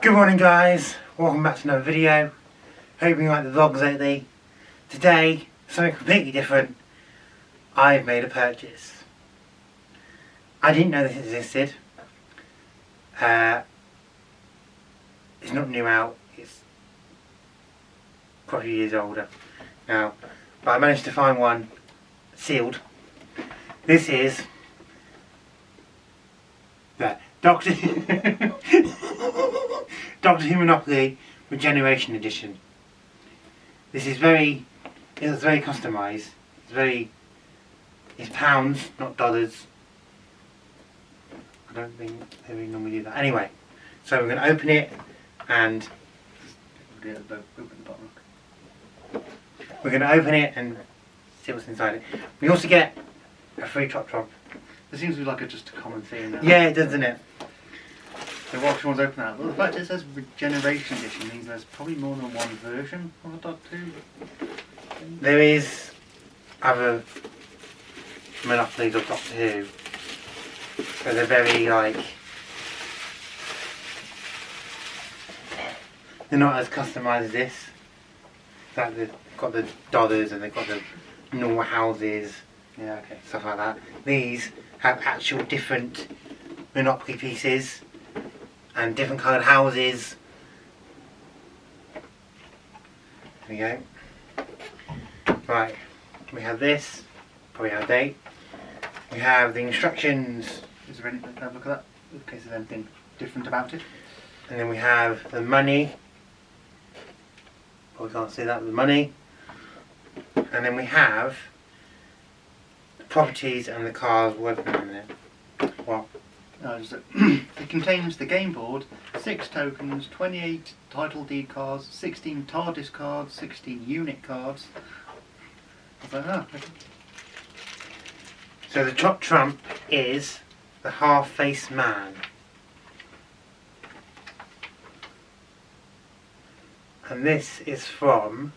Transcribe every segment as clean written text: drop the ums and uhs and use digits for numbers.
Good morning guys, welcome back to another video. Hope you like the vlogs lately. Today, something completely different. I've made a purchase. I didn't know this existed. It's not new out, it's quite a few years older now. But I managed to find one sealed. This is the Doctor Who Monopoly Regeneration Edition. This is very customised. It's pounds, not dollars. I don't think they really normally do that. Anyway, so we're going to open it and we're going to open it and see what's inside it. We also get a free top trump. There seems to be like just a common theme now. Yeah, it does, doesn't it? So while Sean's open that, well, the fact it says Regeneration Edition means there's probably more than one version of the Doctor Who. There is other monopolies of Doctor Who, but they're very they're not as customised as this. That they've got the dollars and they've got the normal houses, Yeah, okay. stuff like that. These have actual different Monopoly pieces and different coloured houses. There we go. Right, we have this, probably our date. We have the instructions. Is there anything, can I have a look at that? In case there's anything different about it. And then we have the money. Probably can't see that, the money. And then we have the properties and the cars working on it. What? It contains the game board, 6 tokens, 28 title deed cards, 16 TARDIS cards, 16 unit cards. I was like, oh, okay. So the top trump is the half-faced man. And this is from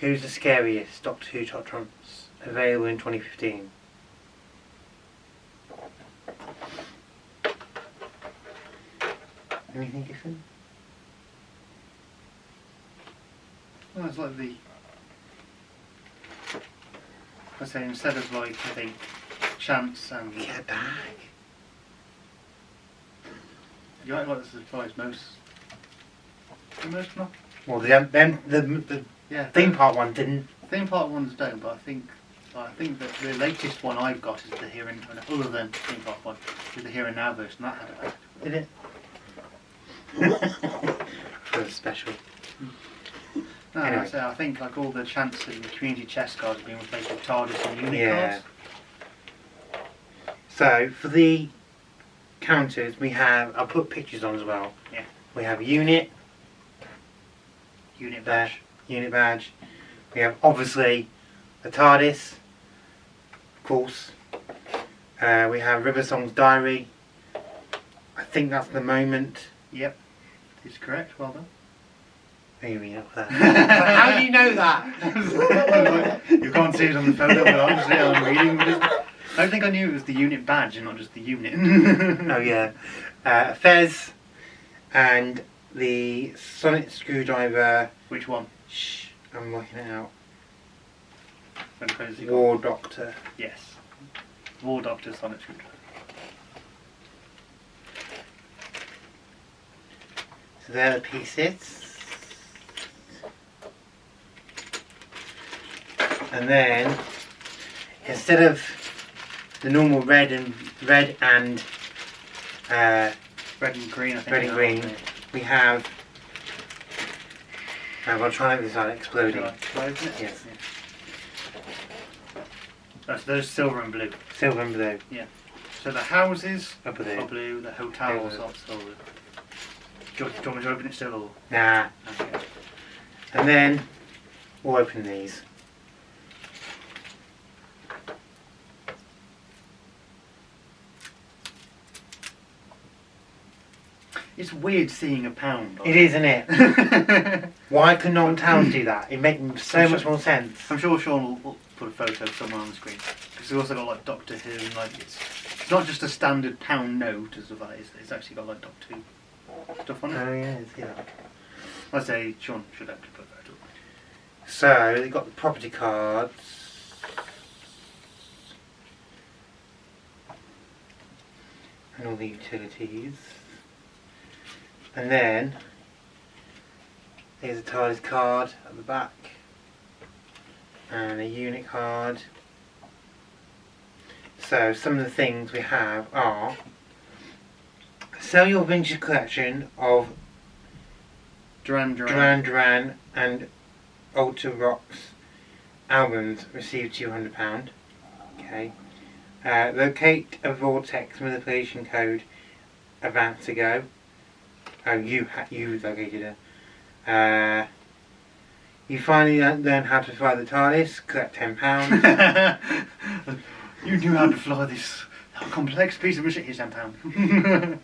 Who's the Scariest? Doctor Who Top Trumps, available in 2015. Anything different? Well, it's like I say instead of I think chance and Get a bag. you act like this applies most not. Well, the Yeah, theme park one didn't. theme park ones don't, but I think that the latest one I've got is the here and other than theme park one is the here and now version. That had a bag. Did it? For the special. No, Anyway. so I think like all the chance and the community chest cards have been replaced with TARDIS and unit Yeah. cards. So for the counters, we have. I'll put pictures on as well. Yeah. We have unit Unit there, badge. unit badge. We have obviously the TARDIS, of course. We have River Song's diary. I think that's the moment. Yep, is correct. Well done. Maybe not that. How do you know that? You can't see it on the photo, but I'm reading. But I don't think I knew it was the unit badge and not just the unit. Oh yeah. Fez and the sonic screwdriver. Which one? Shh, I'm working it out. When crazy War Doctor. Yes. War Doctor Sonic Screwdriver. So they're the pieces. And then instead of the normal red and Red and green, I think. red and green, we have. I'm going to try and make this out exploding. Shall I open it? Yes. Yeah. Oh, so there's silver and blue. Silver and blue. Yeah. So the houses Up with are it. blue, the hotels Silver. are silver. Do you want me to open it still or? Nah. Okay. And then we'll open these. It's weird seeing a pound. It is, isn't it? Why can non-towns do that? It makes so much more sense. I'm sure Sean will put a photo somewhere on the screen. Because we've also got like Doctor Who and like it's not just a standard pound note as well. It's actually got like Doctor Who stuff on it. Oh yeah, see that. I'd say Shaun should actually put that up. So they've got the property cards. And all the utilities. And then there's a TARDIS card at the back. And a unit card. So some of the things we have are: sell your vintage collection of Duran and Ultra Rocks albums, receive £200. Okay. Locate a vortex manipulation code, advance to go. Oh, you located it. You finally learn how to fly the TARDIS, collect £10. You knew how to fly this complex piece of machine. Here's £10.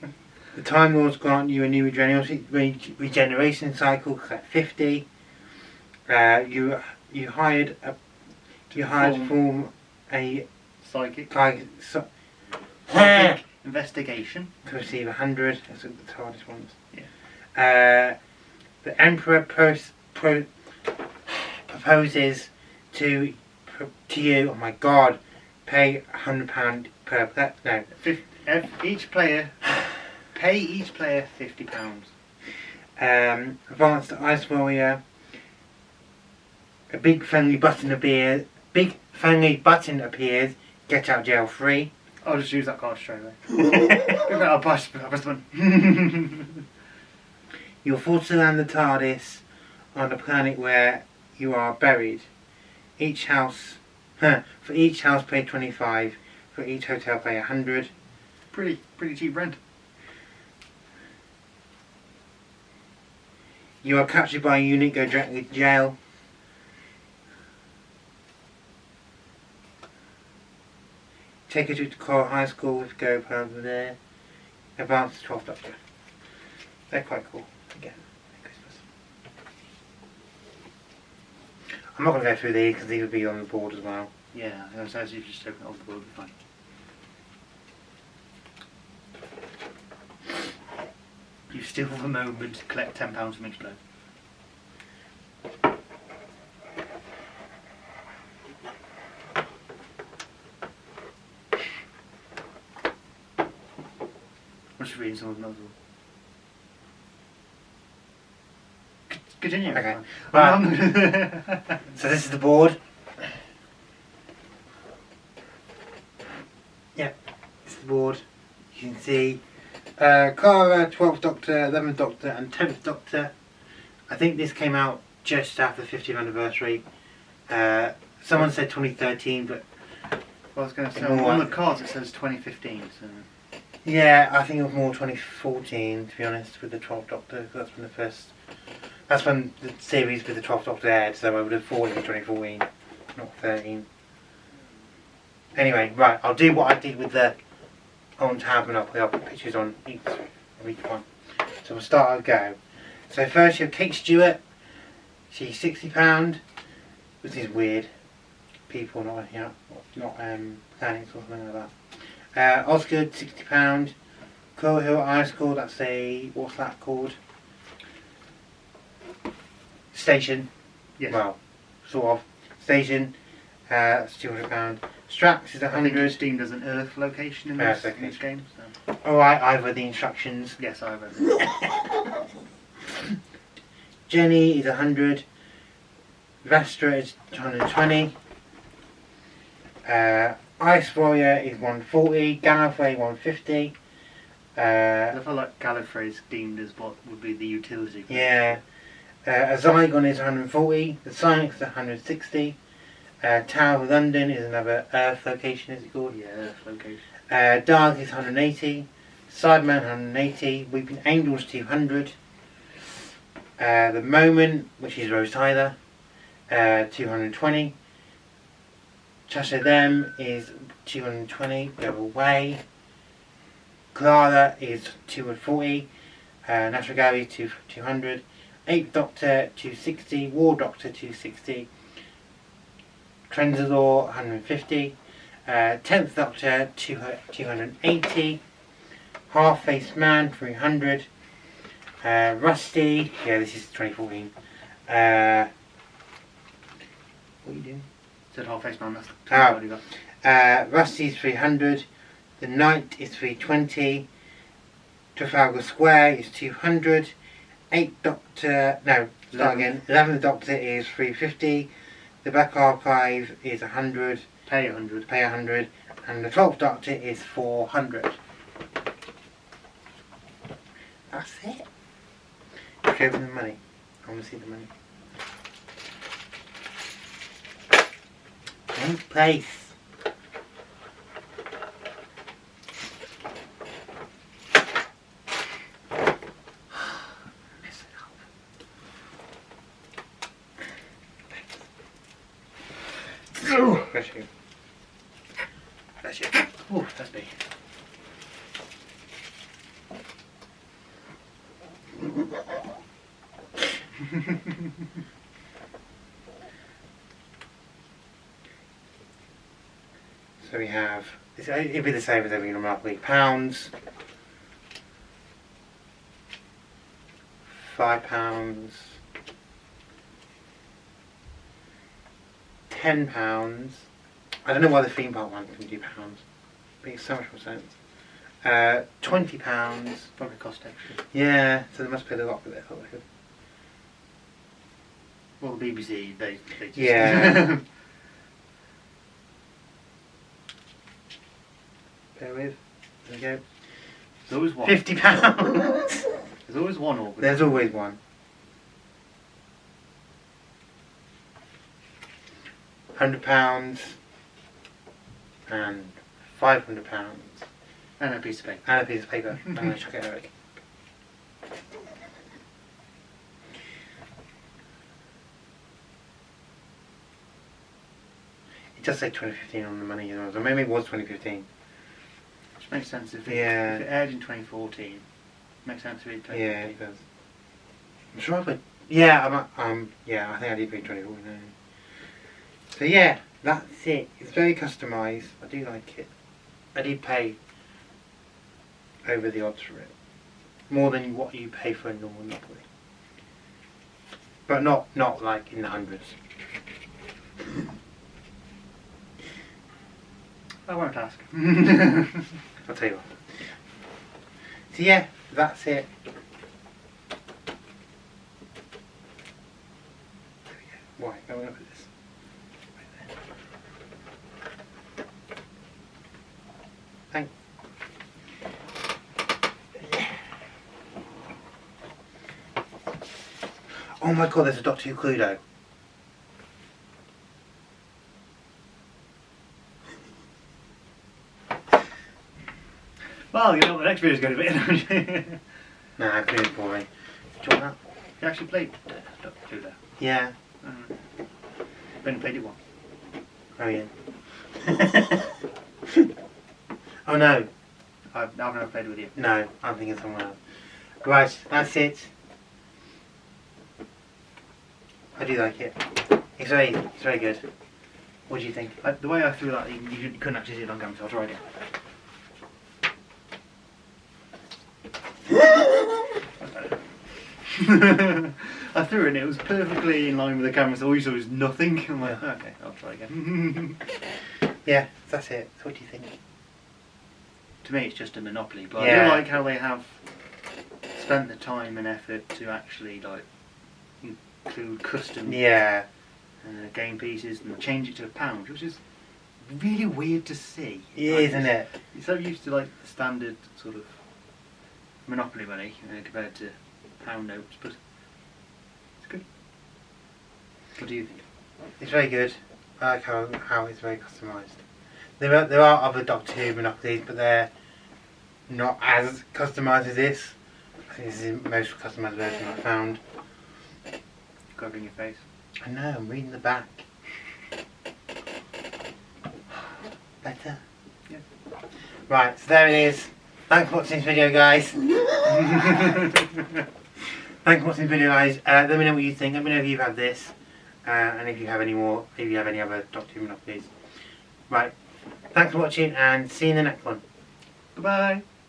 The Time Lords grant you a new regeneration cycle, collect 50. You hired to form a psychic investigation to receive 100. That's what the TARDIS ones. Yeah. The Emperor proposes to you. Oh my God! Pay £100 per no. Each player. Pay each player £50. Advance to Ice Warrior. A big friendly button appears. Get out jail free. I'll just use that card straight away. I'll press the button. You're forced to land the TARDIS on a planet where you are buried. For each house pay 25. For each hotel pay 100. Pretty cheap rent. You are captured by a unit, go directly to jail. Take her to Coral High School with go over there. Advance to 12th Doctor. They're quite cool. Again, Christmas. I'm not going to go through these because these will be on the board as well. Yeah, as you just open it off the board, it'll be fine. You steal the moment, collect £10 from each player. I'm just reading some of them. Continue. Okay. Right. So this is the board. Yep, this is the board. You can see Clara, 12th Doctor, 11th Doctor and 10th Doctor. I think this came out just after the 50th anniversary. Someone said 2013, but I was going to say, on the cards it says 2015. So. Yeah, I think it was more 2014 to be honest, with the 12th Doctor. That's when the series with the 12th Doctor aired, so I would have thought it was 2014, not 13. Anyway, right, I'll do what I did with the on tab and I'll put pictures on each one. So we'll start our go. So first you have Kate Stewart. She's £60, which is weird. People not planets or something like that. Osgood, £60. Coral Hill High School, that's what's that called? Station. Yes. Well, sort of. Station. That's £200. Strax is 100. I think it's deemed as an Earth location in this game. So. Alright, I've read the instructions. Yes, I've read it. Jenny is 100. Vestra is 120. Ice Warrior is 140. Gallifrey 150. I feel like Gallifrey is deemed as what would be the utility. Yeah. A Zygon is 140. The Sonic is 160. Tower of London is another Earth location, is it called? Yeah, Earth location. Dark is 180. Sideman 180. Weeping Angels 200. The Moment, which is Rose Tyler, 220. Cheshire Them is 220. Go away. Clara is 240. Natural Gary 200. 8th Doctor 260. War Doctor 260. Trenzalore 150. 10th Doctor 280. Half-Faced Man 300. Rusty, yeah, this is 2014. What are you doing? Said half face man. That's Oh. what you got. Rusty's 300. The Knight is 320. Trafalgar Square is 200. 8 Doctor, no, start again. 11th Doctor is 350. The Back Archive is 100. Pay 100. Pay 100. And the 12th Doctor is 400. That's it. Show them the money. I want to see the money. In place. Bless you. Bless you. Oh, that's big. So we have, it'd be the same as every Monopoly. £, £5, £10. I don't know why the theme park one can do pounds. It makes so much more sense. £20. Probably cost extra. Yeah, so they must pay a lot for it. I thought they could. Well, the BBC, they just... Yeah. Bear with. There we go. There's always one. £50. There's always one organ. There's always one. £100 and £500 And a piece of paper. and a piece of paper. I'm going to chuck it at Eric. It does say 2015 on the money, you know, so maybe it was 2015. Which makes sense if it, Yeah. if it aired in 2014. Makes sense if it 2015. Yeah, it does. I'm sure I put. Yeah, yeah, I think I did put 2014. So yeah, that's it. It's very customised. I do like it. I did pay over the odds for it, more than what you pay for a normal Monopoly, but not like in the hundreds. I won't ask. I'll tell you what. So yeah, that's it. There we go. Right, I'm going to put this right there. Thanks. Oh my god, there's a Doctor Who Cluedo. Well, you know what the next video is going to be, don't you? Nah, Cluedo's boring. Do you want that? You actually played Doctor Who there? Yeah. I've only played it once. Oh yeah. Oh no. I've never played it with you. No, I'm thinking someone else. Right, that's it. I do like it. It's very good. What do you think? The way I threw that, you couldn't actually see it on camera, so I'll try again. I threw it and it was perfectly in line with the camera, so all you saw was nothing. I'm like, okay, I'll try again. Yeah, that's it. So what do you think? To me, it's just a Monopoly, but Yeah. I do like how they have spent the time and effort to actually like include custom Yeah. game pieces and change it to £1, which is really weird to see. Yeah, Like, isn't it? You're so used to like the standard sort of Monopoly money compared to pound notes, but it's good. What do you think? It's very good. I like how it's very customised. There are other Doctor Who Monopolies, but they're not as customised as this. I think this is the most customised version I've found. Covering your face. I know, I'm reading the back. Better? Yeah. Right, so there it is. Thanks for watching this video, guys. Thanks for watching this video, guys. Let me know what you think. Let me know if you've had this. And if you have any more, if you have any other Doctor Who Monopolies. Right. Thanks for watching and see you in the next one. Goodbye.